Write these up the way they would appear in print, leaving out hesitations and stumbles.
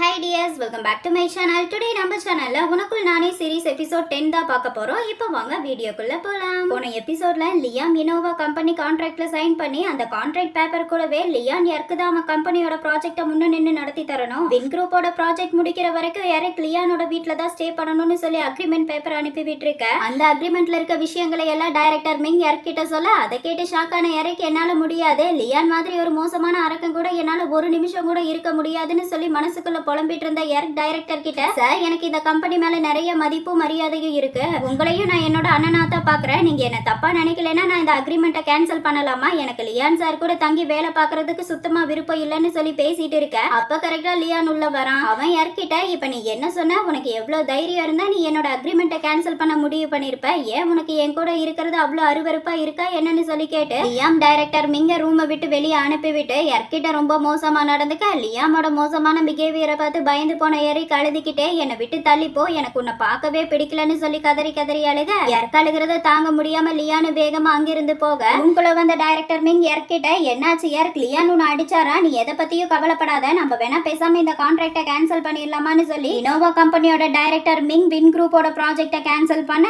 Hi dears, welcome back to my channel. Today நம்ம சேனல்ல உனக்குள் நானே சீரிஸ் எபிசோட் 10 தான் பார்க்க போறோம். இப்போ வாங்க வீடியோக்குள்ள போலாம். போன எபிசோட்ல லியான் இனோவா கம்பெனி கான்ட்ராக்ட்ல சைன் பண்ணி அந்த கான்ட்ராக்ட் பேப்பர் கூடவே லியான் யாருக்கு தான் அவன் கம்பெனியோட ப்ராஜெக்ட்டை முன்ன நின்னு நடத்தி தரணும். வின் குரூப்போட ப்ராஜெக்ட் முடிக்கிற வரைக்கும் எரிக் லியானோட வீட்ல தான் ஸ்டே பண்ணணும்னு சொல்லி அக்ரிமெண்ட் பேப்பர் அனுப்பி விட்டுருக்க. அந்த அக்ரிமெண்ட்ல இருக்க விஷயங்களை எல்லாம் டைரக்டர் மிங் எரிக் கிட்ட சொல்ல அதை கேட்டு ஷாக்கான எரிக் என்னால முடியாது, லியான் மாதிரி ஒரு மோசமான அரக்கன் கூட என்னால ஒரு நிமிஷம் கூட இருக்க முடியாதுன்னு சொல்லி மனசுக்குள்ள புலம்பிட்டு இருந்த எரிக் டைரக்டர் கிட்ட, சார் எனக்கு இந்த கம்பெனி மேல நிறைய மதிப்பு மரியாதையும் இருக்கு, உங்களையும் நான் என்னோட அண்ணனா தான் பாக்குறேன், நீங்க என்ன தப்பா நினைக்கலன்னா நான் இந்த அக்ரிமெண்ட்டை கேன்சல் பண்ணலாமா, எனக்கு லியான் சார் கூட தங்கி வேலை பாக்குறதுக்கு சுத்தமா விருப்பம் இல்லைன்னு சொல்லி பேசிட்டு இருக்க. அப்ப கரெக்டா லியான் உள்ள வரான். அவன் எரிக்கிட்ட, இப்ப நீ என்ன சொன்ன, உனக்கு எவ்வளவு தைரியம் இருந்தா நீ என்னோட அக்ரிமெண்ட்டை கேன்சல் பண்ண முடிவு பண்ணிருப்ப, ஏன் உனக்கு என் கூட இருக்கிறது அவ்வளவு அருவருப்பா இருக்கா என்னன்னு சொல்லி கேட்டு லியாம் டைரக்டர் மிங்க ரூமை விட்டு வெளியே அனுப்பிவிட்டு எர்கிட்ட ரொம்ப மோசமா நடந்துக்க. லியாமோட மோசமான பிஹேவியரை பார்த்து பயந்து போன எரிக் அழுதுகிட்டே, என்னை விட்டு தள்ளிப்போ, எனக்கு உன்னை பார்க்கவே பிடிக்கலன்னு சொல்லி கதறி கதறி அழுக. எர்க் அழுகிறத தாங்க முடியாம லியானு வேகமா அங்கிருந்து போக உங்களை வந்த டைரக்டர் மிங் எர்கிட்ட, என்னாச்சு எர்க், லியான் உன்னை அடிச்சாரா, நீ எதை பத்தியும் கவலைப்படாத, நம்ம வேணா பேசாம இந்த கான்ட்ராக்டை கேன்சல் பண்ணிடலாமான்னு சொல்லி இனோவா கம்பெனியோட டைரக்டர் மிங் வின் குரூப்போட ப்ராஜெக்டை கேன்சல் பண்ண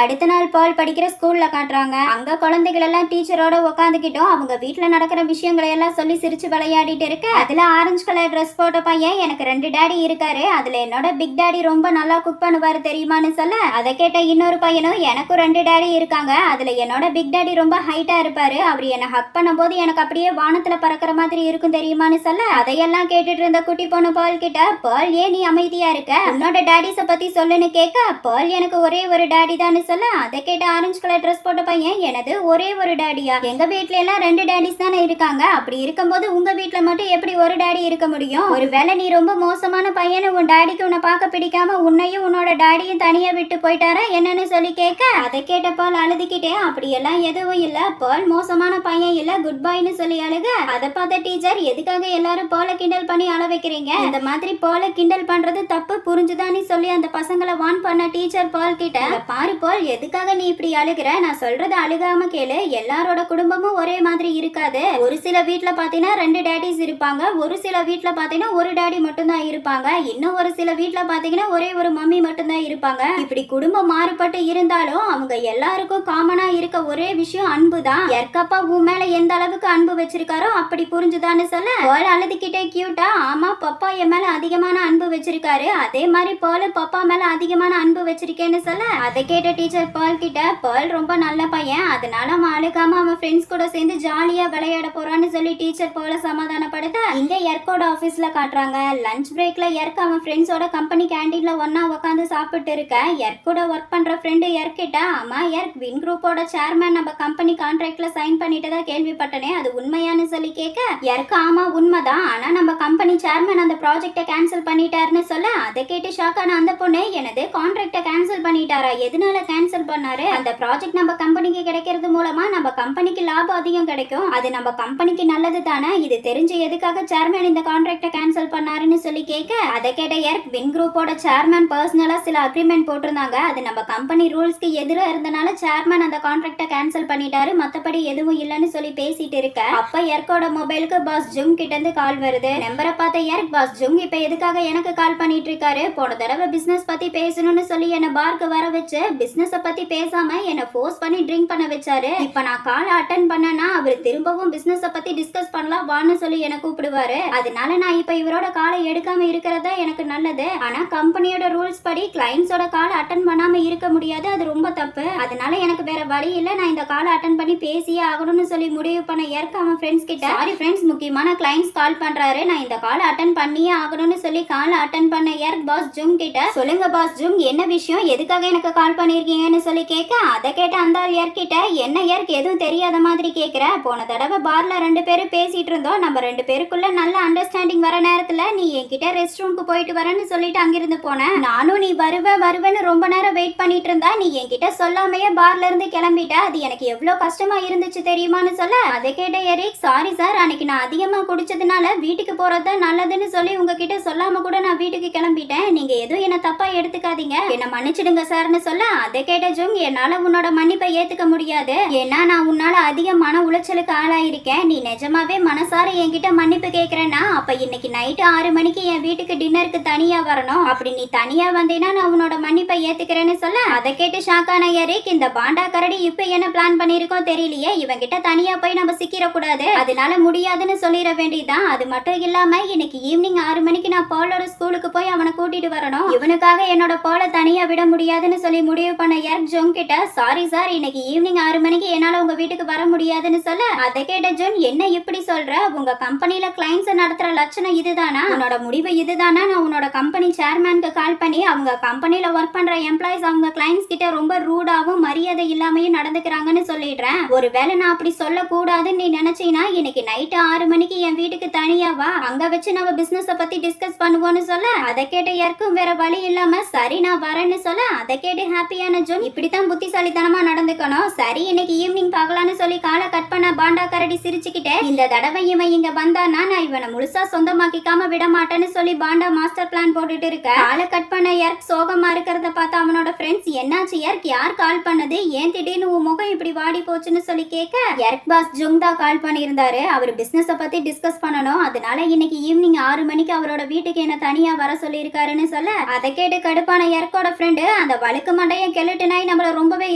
அடுத்த நாள் பால் படிக்கிற ஸ்கூல்ல காட்டுறாங்க. அங்க குழந்தைகள் எல்லாம் டீச்சரோட உட்காந்துக்கிட்டோம் அவங்க வீட்டுல நடக்கிற விஷயங்களை எல்லாம் சொல்லி சிரிச்சு விளையாடிட்டு இருக்கு. அதுல ஆரஞ்சு கலர் ட்ரெஸ் போட்ட பையன், எனக்கு 2 டாடி இருக்காரு, அதுல என்னோட பிக் டாடி ரொம்ப நல்லா குக் பண்ணுவாரு தெரியுமான்னு சொல்ல, அதை கேட்ட இன்னொரு பையனும், எனக்கும் 2 டாடி இருக்காங்க, அதுல என்னோட பிக் டாடி ரொம்ப ஹைட்டா இருப்பாரு, அவர் என்ன ஹக் பண்ணும் போது எனக்கு அப்படியே வானத்துல பறக்கிற மாதிரி இருக்கும் தெரியுமான்னு சொல்ல, அதையெல்லாம் கேட்டுட்டு இருந்த குட்டி பொண்ணு பால் கிட்ட, பால் ஏன் நீ அமைதியா இருக்க, உன்னோட டாடிஸ பத்தி சொல்லுன்னு கேட்க, பால் எனக்கு ஒரே ஒரு டாடி தான் சொல்ல, அதை கேட்ட ஆரஞ்சு கலர் ட்ரெஸ் போட்ட பையன், எனது ஒரே ஒரு டாடியா, எங்க வீட்ல எல்லாம் 2 டாடிஸ் தானே இருக்காங்க, அப்படி இருக்கும்போது உங்க வீட்ல மட்டும் எப்படி ஒரு டாடி இருக்க முடியும், ஒருவேளை நீ ரொம்ப மோசமான பையனு உன் டாடிக்கு உன்னை பார்க்க பிடிக்காம உன்னையும் உன்னோட டாடியும் தனியா விட்டு போயிட்டாரா என்னன்னு சொல்லி கேட்க, அதை கேட்ட பால் அழுதுகிட்டே, அப்படியெல்லாம் எதுவும் இல்ல, பால் மோசமான பையன் இல்ல, குட் பாய்னு சொல்லி அழுக. அதை பார்த்த டீச்சர், எதுக்காக எல்லாரும் பாலை கிண்டல் பண்ணி அழ வைக்கிறீங்க, இந்த மாதிரி பாலை கிண்டல் பண்றது தப்பு புரிஞ்சுதான்னு சொல்லி அந்த பசங்களை வான் பண்ண டீச்சர் பால் கிட்ட, பாரு பால் எதுக்காக நீ இப்படி அழுகிற, நான் சொல்றது அழுகாம கேளு, எல்லாரோட குடும்பமும் ஒரே மாதிரி இருக்காது, ஒரு சில வீட்ல பாத்தீங்கன்னா 2 டேடிஸ் இருப்பாங்க, ஒரு சில வீட்ல பாத்தீங்கன்னா ஒரு டாடி மட்டும்தான் இருப்பாங்க, இன்னும் ஒரு சில வீட்ல பாத்தீங்கன்னா ஒரே ஒரு மம்மி மட்டும்தான் இருப்பாங்க, இப்படி குடும்பம் மாறுபட்டு இருந்தாலும் அவங்க எல்லாருக்கும் காமனா இருக்க ஒரே விஷயம் அன்பு தான், எர்க்கப்பா உன் மேல எந்த அளவுக்கு அன்பு வச்சிருக்காரோ அப்படி புரிஞ்சுதான்னு சொல்ல, பால் அழுதுகிட்டே கியூட்டா, ஆமா பப்பா என் மேல அதிகமான அன்பு வச்சிருக்காரு, அதே மாதிரி பால் பப்பா மேல அதிகமான அன்பு வச்சிருக்கேன்னு சொல்ல, அதை கேட்ட டீச்சர் பால் கிட்ட, பால் ரொம்ப நல்ல பையன், அதனால அவன் அழுகாம அவன் ஃப்ரெண்ட்ஸ் கூட சேர்ந்து ஜாலியா விளையாட போறான்னு சொல்லி டீச்சர் பால சமாதானப்படுத்த இங்க எர்க்கோட ஆபீஸ்ல காட்டுறாங்க. லஞ்ச் பிரேக்ல எர்க் அவன் ஃப்ரெண்ட்ஸோட கம்பெனி கேண்டீன்ல ஒன்னா உட்காந்து சாப்பிட்டு இருக்க. எர்க்கோட ஒர்க் பண்ற ஃப்ரெண்டு எர்க் கிட்ட, ஆமா எர்க், வின் குரூப்போட சேர்மேன் நம்ம கம்பெனி கான்ட்ராக்ட்ல சைன் பண்ணிட்டதா கேள்விப்பட்டனே, அது உண்மையானு சொல்லி கேட்க, எர்க் ஆமா உண்மைதான், ஆனா நம்ம கம்பெனி சேர்மேன் அந்த ப்ராஜெக்டை கேன்சல் பண்ணிட்டாருன்னு சொல்ல, அதை கேட்டு ஷாக்கான அந்த பொண்ணு, எனது கான்ட்ராக்டை கேன்சல் பண்ணிட்டாரா, எதனால கேன்சல் பண்ணாரு, அந்த ப்ராஜெக்ட் நம்ம கம்பெனிக்கு கிடைக்கிறது மூலமா நம்ம கம்பெனிக்கு லாபம் அதிகம் கிடைக்கும், அது நம்ம கம்பெனிக்கு நல்லது தானே, இது தெரிஞ்சு எதுக்காக சேர்மேன் இந்த கான்ட்ராக்டை கேன்சல் பண்ணாருன்னு சொல்லி கேட்க, அதை கேட்ட எர்க், வின் குரூப்போட சேர்மேன் பர்சனலா சில அக்ரிமெண்ட் போட்டிருந்தாங்க, அது நம்ம கம்பெனி ரூல்ஸ்க்கு எதிரா இருந்தனால சேர்மேன் அந்த கான்ட்ராக்டை கேன்சல் பண்ணிட்டாரு, மத்தபடி எதுவும் இல்லைன்னு சொல்லி பேசிட்டு இருக்க. அப்ப எர்க்கோட மொபைலுக்கு பாஸ் ஜுங் கிட்ட இருந்து கால் வருது. நம்பரை பார்த்த எர்க், பாஸ் ஜுங் இப்ப எதுக்காக எனக்கு கால் பண்ணிட்டு இருக்காரு, போன தடவை பிசினஸ் பத்தி பேசணும்னு சொல்லி என்ன பார்க்கு வர வச்சு பிசினஸ் பத்தி பேசாம என்ன ஃபோர்ஸ் பண்ணி ட்ரிங்க் பண்ண வச்சாரு, இப்ப நான் கால் அட்டெண்ட் பண்ணனா அவர் திரும்பவும் பிசினஸ் பத்தி டிஸ்கஸ் பண்ணலாம் வான்னு சொல்லி என்ன கூப்பிடுவாரு, அதனால நான் இப்ப இவரோட காலை எடுக்காம இருக்கிறதா எனக்கு நல்லது, ஆனா கம்பெனியோட ரூல்ஸ் படி கிளைண்ட்ஸோட கால் அட்டெண்ட் பண்ணாம இருக்க முடியாது, அது ரொம்ப தப்பு, அதனால எனக்கு வேற வழி இல்ல, நான் இந்த காலை அட்டெண்ட் பண்ணி பேசியே ஆகணும்னு சொல்லி முடிவு பண்ண எர்க் அவன் ஃப்ரெண்ட்ஸ் கிட்ட, சாரி ஃப்ரெண்ட்ஸ் முக்கியமான கிளைண்ட்ஸ் கால் பண்றாரு, நான் இந்த காலை அட்டெண்ட் பண்ணியே ஆகணும்னு சொல்லி காலை அட்டெண்ட் பண்ண எர்க் பாஸ் ஜுங் கிட்ட, சொல்லுங்க பாஸ் ஜுங் என்ன விஷயம், எதுக்காக எனக்கு கால் பண்ணிருக்கீங்கன்னு சொல்லி கேட்க, அதை கேட்ட அந்த எர்க்கிட்ட, என்ன எர்க் எதுவும் தெரியாத மாதிரி கேட்கிற, போன தடவை பார்ல 2 பேரும் பேசிட்டு இருந்தோம், நம்ம 2 பேருக்குள்ள நல்ல அண்டர்ஸ்டாண்டிங் வர நேரத்துல நீ என்கிட்ட ரெஸ்ட் ரூமுக்கு போயிட்டு வரேன்னு சொல்லிட்டு அங்கிருந்து போனேன், நானும் நீ வருவேன்னு ரொம்ப நேரம் வெயிட் பண்ணிட்டு இருந்தா, நீ என்கிட்ட சொல்லாமையே பார்ல இருந்து கிளம்பிட்ட, அது எனக்கு எவ்வளவு கஷ்டமா இருந்துச்சு தெரியுமான்னு சொல்ல, அதை கேட்ட எரிக், சாரி சார், அன்னைக்கு நான் அதிகமா குடிச்சதுனால வீட்டுக்கு போறது நல்லதுன்னு சொல்லி உங்ககிட்ட சொல்லாம கூட நான் வீட்டுக்கு கிளம்பிட்டேன், நீங்க எதுவும் என்ன தப்பா எடுத்துக்காதீங்க, என்ன மன்னிச்சிடுங்க சார்னு சொல்ல, அதை கேட்ட ஜுங், என்னால உன்னோட மன்னிப்பை ஏத்துக்க முடியாது, ஏன்னா நான் உன்னால அதிக மன உளைச்சலுக்கு ஆளாயிருக்கேன், நீ நிஜமாவே மனசார என்கிட்ட மன்னிப்பு கேட்கிறேன்னா அப்ப இன்னைக்கு நைட்டு 6 மணிக்கு என் வீட்டுக்கு டின்னர் டின்னருக்கு தனியா வரணும். அப்படி நீ தனியா வந்தீனா நான் உன்னோட மன்னிப்பை ஏத்துக்கிறேன்னு சொல்ல அதை கேட்டு ஷாக்கான எரிக், இந்த பாண்டா கரடி இப்ப என்ன பிளான் பண்ணிருக்கோம் தெரியலையே, இவன் கிட்ட தனியா போய் நம்ம சிக்கிர கூடாது, அதனால முடியாதுன்னு சொல்லிட வேண்டியதுதான். அது மட்டும் இல்லாம இன்னைக்கு ஈவினிங் 6 மணிக்கு நான் போலோட ஸ்கூலுக்கு போய் அவனை கூட்டிட்டு வரணும். இவனுக்காக என்னோட போல தனியா விட முடியாதுன்னு சொல்லி முடிவு பண்ண எர்க் ஜோங் கிட்ட, சாரி சார், இன்னைக்கு ஈவினிங் 6 மணிக்கு என்னால உங்க வீட்டுக்கு வர முடியாதுன்னு சொல்ல அதை கேட்ட ஜோன், என்ன இப்படி சொல்ற, உங்க கம்பெனில கிளைண்ட்ஸ் நடத்துற லட்சணம் இதுதானா, உன்னோட முடிவு இதுதானா, நான் உன்னோட கம்பெனி சேர்மேனுக்கு கால் பண்ணி அவங்க கம்பெனில ஒர்க் பண்ற எம்ப்ளாயிஸ் அவங்க கிளைண்ட்ஸ் கிட்ட ரொம்ப ரூடாவும் மரியாதை இல்லாமையும் நடந்துக்கிறாங்கன்னு சொல்லிடுறேன். ஒருவேளை நான் அப்படி சொல்ல கூடாதுன்னு நீ நினைச்சீனா இன்னைக்கு நைட்டு 6 மணிக்கு என் வீட்டுக்கு தனியா வா, அங்க வச்சு நம்ம பிசினஸ் பத்தி டிஸ்கஸ் பண்ணுவோம்னு சொல்ல அதை கேட்ட யாருக்கும் வேற வழி இல்லாம சரி நான் வரேன்னு சொல்ல அதை கேட்டு ஹாப்பியான ஜோன், இப்படித்தான் புத்திசாலித்தனமா நடந்துக்கணும், சரி இன்னைக்கு ஈவினிங் பார்க்கலாம்னு சொல்லி காலை கட் பண்ண பாண்டா கரடி சிரிச்சுக்கிட்டே, இந்த தடவை இவன் இங்க வந்தானா நான் இவனை முழுசா சொந்தமாக்கிக்காம விட மாட்டேன்னு சொல்லி பாண்டா மாஸ்டர் பிளான் போட்டுட்டு இருக்க. காலை கட் பண்ண எர்க் சோகமா இருக்கிறத பார்த்து அவனோட ஃப்ரெண்ட்ஸ், என்னாச்சு எர்க், யார் கால் பண்ணது, ஏன் திடீர்னு உன் முகம் இப்படி வாடி போச்சுன்னு சொல்லி கேட்க, எர்க் பாஸ் ஜுங் தான் கால் பண்ணியிருந்தாரு, அவர் பிசினஸ் பத்தி டிஸ்கஸ் பண்ணணும், அதனால இன்னைக்கு ஈவினிங் 6 மணிக்கு அவரோட வீட்டுக்கு என்ன தனியா வர சொல்லியிருக்காருன்னு சொல்ல அதை கேட்டு கடுப்பான எர்க்கோட ஃப்ரெண்டு, அந்த வழுக்கு மண்டையும் கெலுட்டு நாய் நம்மள ரொம்பவே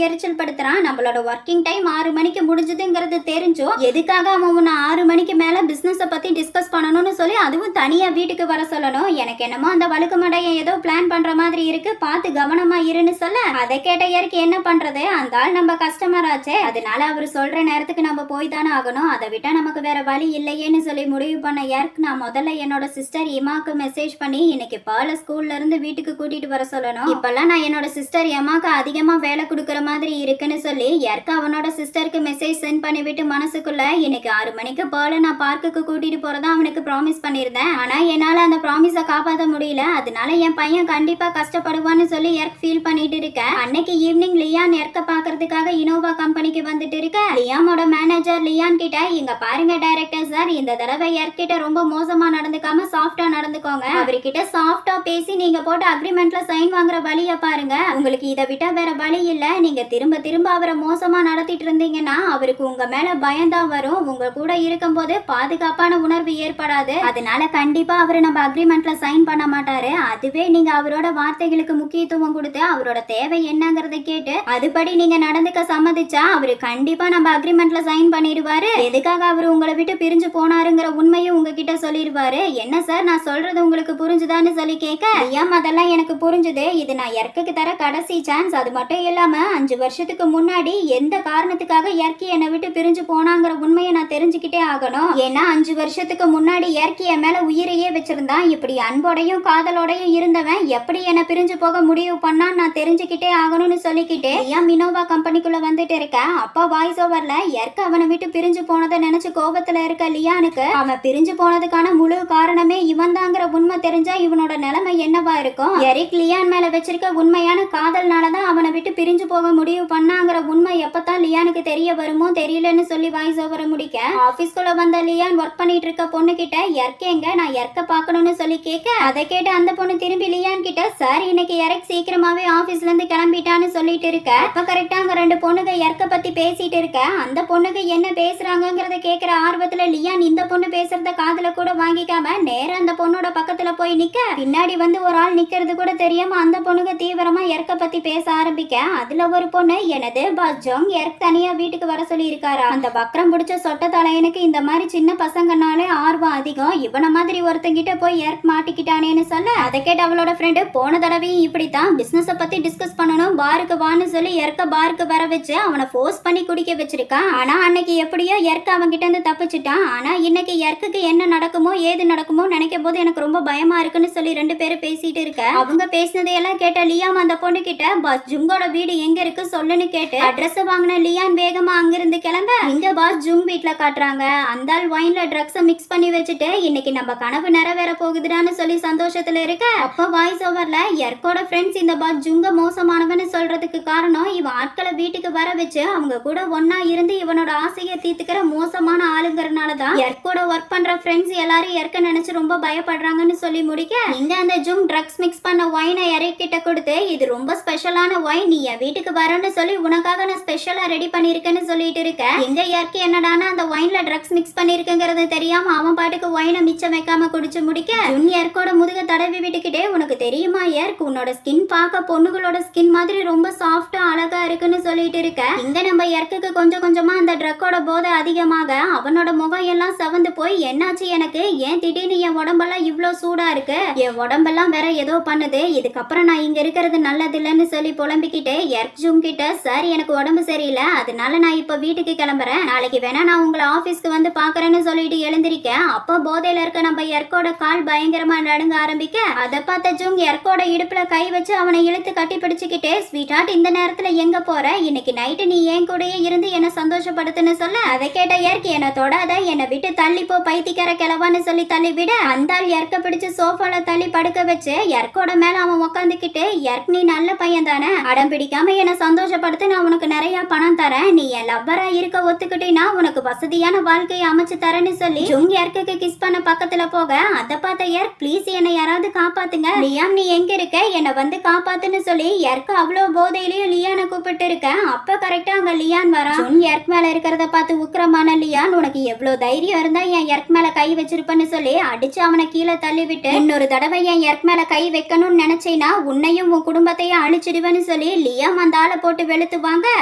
எரிச்சல் படுத்துறான், நம்மளோட ஒர்க்கிங் டைம் 6 மணிக்கு முடிஞ்சதுங்கிறது தெரிஞ்சோ எதுக்காக அவன் உன்னை 6 மணிக்கு மேல பிசினஸ் பத்தி டிஸ்கஸ் பண்ணணும்னு சொல்லி அதுவும் தனியா வீட்டுக்கு வர சொல்லணும், எனக்கு என்னமோ அந்த வழுக்கு மண்டையும் ஏதோ பிளான் பண்ற மாதிரி இருக்கு, பார்த்து கவனமா இருன்னு சொல்ல அதை கேட்ட எர்க்கு என்ன பண்றது, அந்த ஆள் நம்ம கஸ்டமர் ஆச்சே, அதனால அவர் சொல்ற நேரத்துக்கு நம்ம போய் தானே ஆகணும், அதை விட்டா நமக்கு வேற வழி இல்லையேன்னு சொல்லி முடிவு பண்ண எர்க், நான் முதல்ல என்னோட சிஸ்டர் இமாக்கு மெசேஜ் பண்ணி இன்னைக்கு பால ஸ்கூல்ல இருந்து வீட்டுக்கு கூட்டிட்டு வர சொல்லணும், இப்பெல்லாம் நான் என்னோட சிஸ்டர் எமாக்கு அதிகமா வேலை கொடுக்கற மாதிரி இருக்குன்னு சொல்லி எர்க் அவனோட சிஸ்டருக்கு மெசேஜ் சென்ட் பண்ணிவிட்டு மனசுக்குள்ள, இன்னைக்கு 6 மணிக்கு பால நான் பார்க்குக்கு கூட்டிட்டு போறதா அவனுக்கு ப்ராமிஸ் பண்ணிருந்தேன், ஆனா என்னால அந்த ப்ராமிஸை காப்பாற்ற முடியல, அதனால என் பையன் கண்டிப்பா கஷ்டப்படுவான்னு சொல்லி எர்க் ஃபீல் பண்ணிட்டு இருக்க. அன்னைக்கு ஈவினிங் லியான் எர்க்க பாக்குறதுக்காக இனோவா கம்பெனிக்கு வந்துட்டு இருக்க. லியாமோட மேனேஜர் லியான் கிட்ட, இங்க பாருங்க டைரக்டர் சார், இந்த தடவை எர்க் கிட்ட ரொம்ப மோசமா நடந்துக்காம சாஃப்டா நடந்துக்கோங்க, அவர்கிட்ட சாஃப்டா பேசி நீங்க போட்ட அக்ரிமெண்ட்ல சைன் வாங்குற வழிய பாருங்க, உங்களுக்கு இதை விட்டா வேற வழி இல்ல, நீங்க திரும்ப திரும்ப அவரை மோசமா நடத்திட்டு இருந்தீங்கன்னா அவருக்கு உங்க மேல பயம்தான் வரும், உங்க கூட இருக்கும் போது பாதுகாப்பான உணர்வு ஏற்படாது, அதனால கண்டிப்பா அவரு நம்ம அக்ரிமெண்ட்ல சைன் பண்ண மாட்டாரு, அதுவே நீங்க அவரோட வார்த்தைகளுக்கு முக்கியத்துவம் கொடுத்து அவரோட தேவை என்னங்கறத கேட்டு அதுபடி நீங்க நடந்துக்க சம்மதிச்சா அவரு கண்டிப்பா நம்ம அக்ரிமெண்ட்ல சைன் பண்ணிடுவாரு, எதுக்காக அவரு உங்களை விட்டு பிரிஞ்சு போனாருங்கிற உண்மையும் உங்ககிட்ட சொல்லிடுவாரு. என்ன சார் நான் சொல்றது உங்களுக்கு புரிஞ்சுதான்னு சொல்லி கேட்க, ஐயாம் அதெல்லாம் எனக்கு புரிஞ்சுது, இது நான் எர்க்குக்கு தர கடைசி சான்ஸ், அது மட்டும் இல்லாம 5 வருஷத்துக்கு முன்னாடி எந்த காரணத்துக்காக எர்க்கி என்னை விட்டு பிரிஞ்சு போனாங்கிற உண்மையை நான் தெரிஞ்சுக்கிட்டே ஆகணும், ஏன்னா 5 வருஷத்துக்கு முன்னாடி எர்க்கி என் மேல உயிரையே வச்சிருந்தான், இப்படி அன்போடையும் காதலோடையும் இருந்தவன் எப்படி என்ன பிரிஞ்சு போக முடிவு பண்ணான்னு நான் தெரிஞ்சுக்கிட்டே ஆகணும்னு சொல்லிக்கிட்டே ஏன் மினோவா கம்பெனிக்குள்ள வந்துட்டு இருக்க. அப்பா வாய்ஸ் ஓவர்ல எர்க்க அவனை விட்டு பிரிஞ்சு போனதை நினைச்சு கோபத்துல இருக்க லியானுக்கு, அவன் பிரிஞ்சு போனதுக்கான முழு காரணமே இவன் தாங்கிற உண்மை தெரிஞ்சா இவனோட நிலைமை என்னவா இருக்கும், எரிக் லியான் மேல வச்சிருக்க உண்மையான காதல்னாலதான் அவனை விட்டு பிரிஞ்சு போக முடிவு பண்ணாங்கிற உண்மை எப்பதான் லியானுக்கு தெரிய வருமோ தெரியலன்னு சொல்லி வாய்ஸ் ஓவரை முடிக்க, ஆபீஸ்குள்ள வந்த லியான் ஒர்க் பண்ணிட்டு இருக்க பொண்ணு கிட்ட, எர்க்கேங்க நான் எர்க்க பாக்கணும்னு சொல்லி கேட்க அதை கேட்டு அந்த பொண்ணு திரும்பி லியான் கிட்ட, சார் இன்னைக்கு எரிக் சீக்கிரமாவே ஆபீஸ்ல இருந்து கிளம்பிட்டான்னு சொல்லிட்டு இருக்க. அப்ப கரெக்டா அங்க 2 பொண்ணுங்க எர்க்க பத்தி பேசிட்டு இருக்க. அந்த பொண்ணுங்க என்ன பேசுறாங்கங்கறத கேக்குற ஆர்வத்துல லியான் இந்த பொண்ணு பேசுறத காதுல கூட வாங்கிக்காம நேரா அந்த பொண்ணோட பக்கத்துல போய் நிக்க, பின்னாடி வந்து ஒரு ஆள் நிக்கிறது கூட தெரியாம அந்த பொண்ணுங்க தீவிரமா எர்க்க பத்தி பேச ஆரம்பிக்க, அதுல ஒரு பொண்ணு, எனது பாஸ் ஜோங் எர்க் தனியா வீட்டுக்கு வர சொல்லி இருக்காரா, அந்த வக்ரம் பிடிச்ச சொட்ட தலையனுக்கு இந்த மாதிரி சின்ன பசங்கனாலே ஆர்வம் அதிகம், இவன மாதிரி ஒருத்தங்கிட்ட போய் எர்க் மாட்டிக்கிட்டானேன்னு சொல்ல அதை கேட்டு அவளோட ஃப்ரெண்டு, போன தடவையும் இப்படித்தான் பிசினஸ் பத்தி டிஸ்கஸ் பண்ணணும் பாருக்கு வான்னு சொல்லி எர்க்க பாருக்கு வர வச்சு அவனை ஃபோர்ஸ் பண்ணி குடிக்க வச்சிருக்கான், ஆனா அன்னைக்கு எப்படியோ எர்க்க அவன்கிட்ட இருந்து தப்பிச்சுட்டான், ஆனா இன்னைக்கு எர்க்குக்கு என்ன நடக்குமோ ஏது நடக்குமோ நினைக்கும் போது எனக்கு ரொம்ப பயமா இருக்குன்னு சொல்லி 2 பேரும் பேசிட்டு இருக்க. அவங்க பேசினதையெல்லாம் கேட்ட லியாம் அந்த பொண்ணு கிட்ட, பாஸ் ஜுங்கோட வீடு எங்க இருக்கு சொல்லுன்னு கேட்டு அட்ரஸ் வாங்கின லியான் வேகமா அங்கிருந்து கிளம்ப, இங்க பாஸ் ஜுங் வீட்ல காட்டுறாங்க, அந்த ஆள் வைன்ல ட்ரக்ஸ மிக்ஸ் பண்ணி வச்சுட்டு இன்னைக்கு நம்ம கனவு நிறைவேற போகுதுடான்னு சொல்லி சந்தோஷத்துல இருக்க. அப்ப வாய்ஸ் ஓவர்ல எர்க்கோட ஃப்ரெண்ட்ஸ் இந்த பாஸ் ஜுங்க மோசமானவன்னு சொல்றதுக்கு காரணம் இவன் ஆட்களை வீட்டுக்கு வர வச்சு அவங்க கூட ஒன்னா இருந்து இவனோட ஆசையை தீர்த்துக்கிற மோசமான ஆளுங்கிறனாலதான் எர்க்கோட ஒர்க் பண்ற ஃப்ரெண்ட்ஸ் எல்லாரும் எர்க்க நினைச்சு ரொம்ப பயப்படுறாங்கன்னு சொல்லி முடிக்க, இங்க அந்த ஜுங் ட்ரக்ஸ் மிக்ஸ் பண்ண ஒயினை எரிக் கிட்ட கொடுத்து, இது ரொம்ப ஸ்பெஷலான ஒயின், நீ என் வீட்டுக்கு வரணும்னு சொல்லி உனக்காக நான் ஸ்பெஷலா ரெடி பண்ணிருக்கேன்னு சொல்லிட்டு இருக்க. எங்க எர்க்கு என்னடானா அந்த ஒயின்ல ட்ரக்ஸ் மிக்ஸ் பண்ணிருக்குங்கிறது தெரியாம அவன் பாட்டுக்கு ஒயினை மிச்சம் வைக்காம குடிச்சு முடிக்க, ஜுன் எர்க்கோட முதுக தடவி விட்டுக்கிட்டே, உனக்கு தெரியுமா எர்க், உன்னோட ஸ்கின் பார்க்க பொண்ணுகளோட ஸ்கின் மாதிரி ரொம்ப சாஃப்டா அழகா இருக்குன்னு சொல்லிட்டு இருக்க. இங்க நம்ம எர்க்குக்கு கொஞ்சம் கொஞ்சமா அந்த ட்ரக்கோட போதை அதிகமாக அவனோட முகம் எல்லாம் செவந்து போய், என்னாச்சு எனக்கு, ஏன் திடீர்னு என் உடம்பெல்லாம் இவ்ளோ சூடா இருக்கு, என் உடம்பெல்லாம் வேற ஏதோ பண்ணுது, இதுக்கப்புறம் நான் இங்க இருக்கிறது நல்லது இல்லைன்னு சொல்லி புலம்பிக்கிட்டே எர்க் ஜூங் கிட்ட, சார் எனக்கு உடம்பு சரியில்லை, அதனால நான் இப்ப வீட்டுக்கு கிளம்புறேன், நாளைக்கு வேணா நான் உங்களை ஆபீஸ்க்கு வந்து பாக்குறேன்னு சொல்லிட்டு எழுந்திருக்கேன். அப்ப போதையில இருக்க நம்ம எர்க்கோட கால் பயங்கரமா நடுங்க ஆரம்பிக்க, அதை பார்த்த ஜூங் எர்க்கோட இடுப்புல கை வச்சு அவனை இழுத்து கட்டி பிடிச்சுக்கிட்டே, ஸ்வீட் ஹார்ட் இந்த நேரத்துல எங்க போற, இன்னைக்கு நைட்டு நீ என் கூடயே இருந்து என்ன சந்தோஷப்படுத்துன்னு சொல்ல, அதை கேட்ட எர்க், என்ன தொடாத, என்னை விட்டு தள்ளி போ பைத்தியக்கார கிளவான்னு சொல்லி தள்ளி விட, அந்த ஆள் எர்க்க பிடிச்சு சோஃபால தள்ளி படுக்க வச்சு எர்க்கோட மேல அவன் உட்காந்துக்கிட்டு, எர்க் நீ நல்ல பையன் தானே, அடம் பிடிக்காம என்ன சந்தோஷப்படுத்த நான் உனக்கு நிறைய பணம் தரேன், நீ என் லவ்வரா இருக்க ஒத்துக்கிட்டீனா உனக்கு வசதியான வாழ்க்கையை அமைச்சு தரேன்னு சொல்லி ஜூங் எர்க்குக்கு கிஸ் பண்ண பக்கத்துல போக, அதை பார்த்த எர்க், ப்ளீஸ் என்னை யாராவது காப்பாத்துங்க, லியாம் நீ எங்க இருக்க, என்னை வந்து காப்பாத்துன்னு சொல்லி எர்க் அவ்வளவு போதையிலயும் லியானை கூப்பிட்டு இருக்க. அப்ப கரெக்டா அங்க லியான் வரான். ஜூங் எர்க் மேல இருக்கிறத பார்த்து உக்கிரமான லியான், உனக்கு எவ்வளவு தைரியம் இருந்தா என் எர்க் மேல கை வச்சிருப்பன்னு சொல்லி அடிச்சு அவனை கீழே தள்ளி விட்டு, இன்னொரு தடவை என் எர்க் மேல கை வைக்கணும்னு நினைச்சீனா உன்னையும் உன் குடும்பத்தையும் அழிச்சிடுவேன்னு சொல்லி லியாம் அந்த ஆளை போட்டு வெளுத்து வாங்க.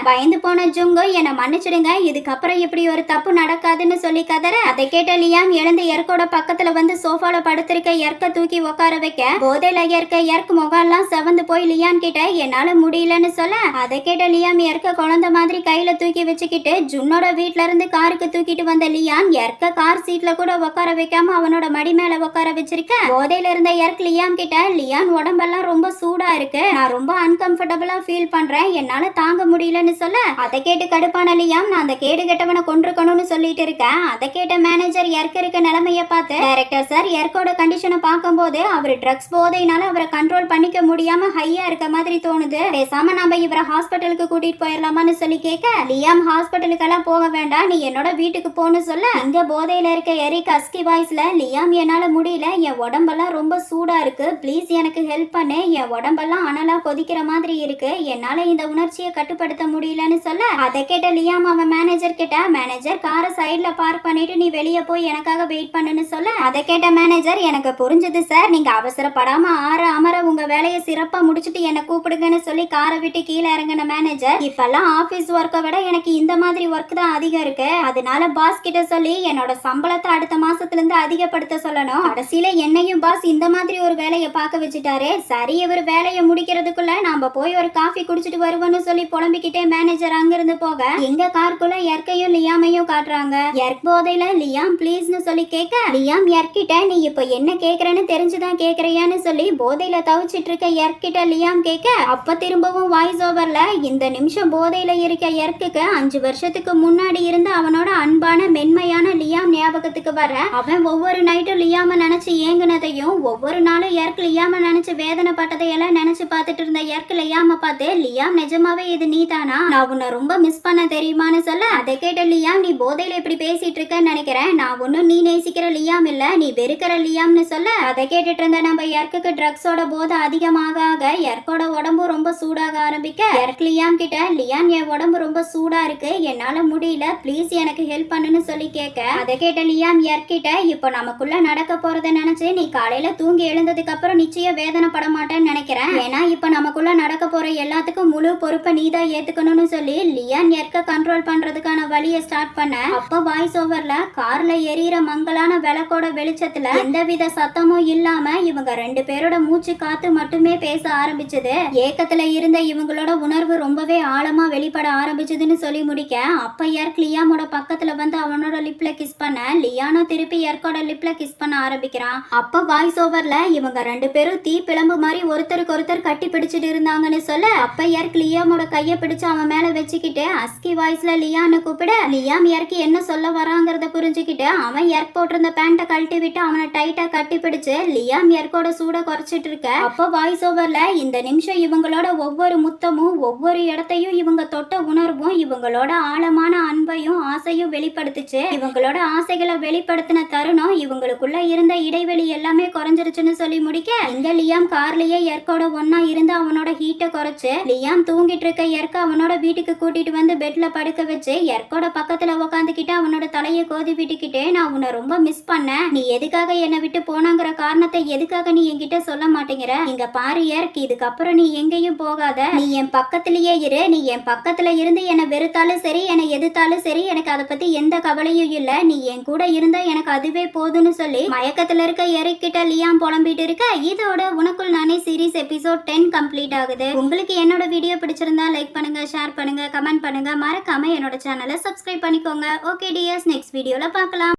பயந்து போன ஜுங்கு, என்னை மன்னிச்சிடுங்க, இதுக்கப்புறம் இப்படி ஒரு தப்பு நடக்காதுன்னு சொல்லி கதற, அதை கேட்ட லியாம் எழுந்து எர்க்கோட பக்கத்துல வந்து சோஃபால படுத்திருக்க எர்க்க தூக்கி உட்கார வைக்க, போதையில இருக்க எர்க் முகம்லாம் செவந்து போய் லியான் கிட்ட என்னால முடியலன்னு சொல்ல, அதை கேட்ட லியாம் எர்க்க குழந்தை மாதிரி கையில தூக்கி வச்சுக்கிட்டு ஜுன்னோட வீட்ல இருந்து காருக்கு தூக்கிட்டு வந்த லியான் எர்க்க கார் சீட்ல கூட உட்கார வைக்காம அவனோட மடி மேல உட்கார வச்சிருக்க. போதையில இருந்த எர்க் லியான் கிட்ட, லியான் உடம்பெல்லாம் ரொம்ப சூடா இருக்கு, நான் ரொம்ப அன்கம்ஃபர்டபுளா ஃபீல் பண்றேன், என்னால தாங்க முடியலன்னு சொல்ல, அதை கேட்டு கடுப்பான லியாம், நான் அந்த கேடு கெட்டவனை கொன்றுக்கணும்னு சொல்லிட்டு இருக்கேன். அதை கேட்ட மேனேஜர் எர்க் இருக்க நிலைமைய பார்த்து, டைரக்டர் சார் எர்க்கோட கண்டிஷனை பார்க்கும்போது அவர் ட்ரக்ஸ் போதையினால அவரை கண்ட்ரோல் பண்ணிக்க முடியாம ஹையா இருக்க மாதிரி தோணுது, பேசாம நம்ம இவரை ஹாஸ்பிட்டலுக்கு கூட்டிட்டு போயிடலாமான்னு சொல்லி கேட்க, லியாம் ஹாஸ்பிட்டலுக்கெல்லாம் போக வேண்டாம், நீ என்னோட வீட்டுக்கு போன்னு சொல்ல, இங்க போதையில இருக்க எரிக் அஸ்கி வாய்ஸ்ல, லியாம் என்னால முடியல, என் உடம்பெல்லாம் ரொம்ப சூடா இருக்கு, ப்ளீஸ் எனக்கு ஹெல்ப் பண்ணு, என் உடம்பெல்லாம் அனலா கொதிக்கிற மாதிரி இருக்கு, என்னால இந்த உணர்ச்சியை கட்டுப்படுத்த முடியலன்னு சொல்ல, அதை கேட்ட லியாம் அவன் மேனேஜர் கிட்ட, மேனேஜர் காரை சைட்ல பார்க் பண்ணிட்டு நீ வெளியே போய் எனக்காக வெயிட் பண்ணுன்னு சொல்ல, அதை கேட்ட மேனேஜர், எனக்கு புரிஞ்சது சார், நீங்க அவசரப்படாம அமர உங்க வேலையை சிறப்பா முடிச்சுட்டு என்ன கூப்பிடுங்கன்னு சொல்லி காரை விட்டு கீழே இறங்கின மேனேஜர், இப்பெல்லாம் ஆபீஸ் ஒர்க்கை விட எனக்கு இந்த மாதிரி ஒர்க் தான் அதிகம் இருக்கு, அதனால பாஸ் கிட்ட சொல்லி என்னோட சம்பளத்தை அடுத்த மாசத்துல இருந்து அதிகப்படுத்த சொல்லணும், கடைசியில என்னையும் பாஸ் இந்த மாதிரி ஒரு வேலையை பார்க்க வச்சுட்டாரு, சரி இவர் வேலையை முடிக்கிறதுக்குள்ள நாம போய் ஒரு காஃபி குடிச்சிட்டு வருவோம்னு சொல்லி புலம்பிக்கிட்டே மேனேஜர் அங்கிருந்து போக, எங்க காருக்குள்ள எர்க்கையும் லியாமையும் காட்டுறாங்க. எர்க் போதையில, லியாம் ப்ளீஸ்னு சொல்லி கேட்க, லியாம் எர்க்கிட்ட, நீ இப்ப என்ன கேக்குறேன்னு தெரிஞ்சுதான் கேக்குறியான்னு சொல்லி போதையில தவிச்சிட்டு இருக்க எர்க்கிட்ட லியாம் கேட்க, அப்ப திரும்பவும் வாய்ஸ் ஓவர்ல, இந்த நிமிஷம் போதையில இருக்க எர்க்குக்கு 5 வருஷத்துக்கு முன்னாடி இருந்த அவனோட அன்பான மென்மையான லியாம் ஞாபகத்துக்கு வர, அவன் ஒவ்வொரு நைட்டும் லியாம நினைச்சு ஏங்குனதையும் ஒவ்வொரு நாளும் எர்க் லியாம நினைச்சு வேதனைப்பட்டதையெல்லாம் நினைச்சு பார்த்துட்டு இருந்த எர்க் லியாம பார்த்து, லியாம் நிஜமாவே இது நீ தானா, நான் உன்னை ரொம்ப மிஸ் பண்ண தெரியுமான்னு சொல்ல, அதை கேட்ட லியாம், நீ போதையில இப்படி பேசிட்டு இருக்கன்னு நினைக்கிறேன், நான் ஒன்னும் நீ நேசிக்கிற லியாம் இல்ல, நீ வெறுக்கிற லியாம்னு சொல்ல, அதை கேட்டுட்டு இருந்த நம்ம எர்க்குக்கு ட்ரக்ஸோட போதை அதிகமாக ஆக எர்க்கோட உடம்பு ரொம்ப சூடாக ஆரம்பிக்க, எர்க் லியாம் கிட்ட, லியாம் என் உடம்பு ரொம்ப சூடா இருக்கு, என்னால முடியல, ப்ளீஸ் எனக்கு ஹெல்ப் பண்ணுன்னு சொல்லி கேட்க, அதை கேட்ட லியாம் எர்க் கிட்ட, இப்போ நமக்குள்ள நடக்க போறத நினைச்சு நீ காலையில தூங்கி எழுந்ததுக்கு அப்புறம் நிச்சயம் வேதனைப்பட மாட்டேன்னு நினைக்கிறேன், ஏன்னா இப்ப நமக்குள்ள நடக்க போற எல்லாத்துக்கும் முழு பொறுப்பை நீதான் ஏத்துக்கணும்னு சொல்லி லியான் எர்க்க கண்ட்ரோல் பண்றதுக்கான வழியை ஸ்டார்ட் பண்ண, அப்ப வாய்ஸ் ஓவர்ல கார்ல எரியிற மங்கலான விளக்கோட வெளிச்சத்துல எந்தவித சத்தமும் இல்லாம இவங்க 2 பேரோட மூச்சு காத்து மட்டுமே பேச ஆரம்பிச்சது. ஏக்கத்துல இருந்த இவங்களோட உணர்வு ரொம்பவே ஆழமா வெளிப்பட ஆரம்பிச்சதுன்னு சொல்லி முடிக்க, அப்ப எர்க் லியாமோட பக்கத்துல வந்து அவனோட லிப்ல கிஸ் பண்ண, லியானோ திருப்பி எர்க்கோட லிப்ல கிஸ் பண்ண ஆரம்பிக்கிறான். அப்ப வாய்ஸ் ஓவர்ல இவங்க 2 பேரும் தீ பிளம்பு மாதிரி ஒருத்தருக்கு ஒருத்தர் கட்டி பிடிச்சிட்டு இருந்தாங்கன்னு சொல்ல, அப்ப எர்க் லியாமோட கைய பிடிச்சு அவன் மேல வச்சுக்கிட்டு அஸ்கி வாய்ஸ்ல லியான்னு கூப்பிட, லியாம் எர்க் என்ன சொல்ல வராங்கிறத புரிஞ்சுக்கிட்டு அவன் எர்க் போட்டிருந்த பேண்ட்டை கழட்டி விட்டு அவனை டைட்டா கட்டி பிடிச்சு லியாம் எர்க்கோட சூட குறைச்சிட்டு இருக்க, அப்ப வாய்ஸ் ஓவர்ல இந்த நிமிஷம் இவங்களோட ஒவ்வொரு முத்தமும் ஒவ்வொரு இடத்தையும் இவங்க தொட்ட உணர்வும் இவங்களோட ஆழமான அன்பையும் ஆசையும் வெளிப்படுத்துச்சு. இவங்களோட ஆசைகளை வெளிப்படுத்தின தருணம் இவங்களுக்குள்ள இருந்த இடைவெளி எல்லாமே குறைஞ்சிருச்சுன்னு சொல்லி முடிக்க, இங்க லியாம் கார்லயே எர்க்கோட ஒன்னா இருந்து அவனோட ஹீட்டை குறைச்சு லியாம் தூங்கிட்டு இருக்க எர்க்க அவனோட வீட்டுக்கு கூட்டிட்டு வந்து பெட்ல படுக்க வச்சு எர்க்கோட பக்கத்துல உட்காந்துக்கிட்டு அவனோட தலையை கோதி விட்டுக்கிட்டே, நான் உன்னை ரொம்ப மிஸ் பண்ண, நீ எதுக்காக என்னை விட்டு போனா போலாங்கிற காரணத்தை எதுக்காக நீ என்கிட்ட சொல்ல மாட்டேங்கிற? இங்க பாரு ஏர்க், இதுக்கப்புறம் நீ எங்கேயும் போகாத. நீ என் பக்கத்திலேயே இரு. நீ என் பக்கத்துல இருந்து என்னை வெறுத்தாலும் சரி, என்னை எதிர்த்தாலும் சரி, எனக்கு அதை பத்தி எந்த கவலையும் இல்ல. நீ என் கூட இருந்தா எனக்கு அதுவே போதும்னு சொல்லி மயக்கத்துல இருக்க எரிக் கிட்ட லியாம் புலம்பிட்டு இருக்க. இதோட உனக்குள் நானே சீரிஸ் எபிசோட் 10 கம்ப்ளீட் ஆகுது. உங்களுக்கு என்னோட வீடியோ பிடிச்சிருந்தா லைக் பண்ணுங்க, ஷேர் பண்ணுங்க, கமெண்ட் பண்ணுங்க. மறக்காம என்னோட சேனலை சப்ஸ்கிரைப் பண்ணிக்கோங்க. ஓகே டியர்ஸ், நெக்ஸ்ட் வீடியோல பார்க்கலாம்.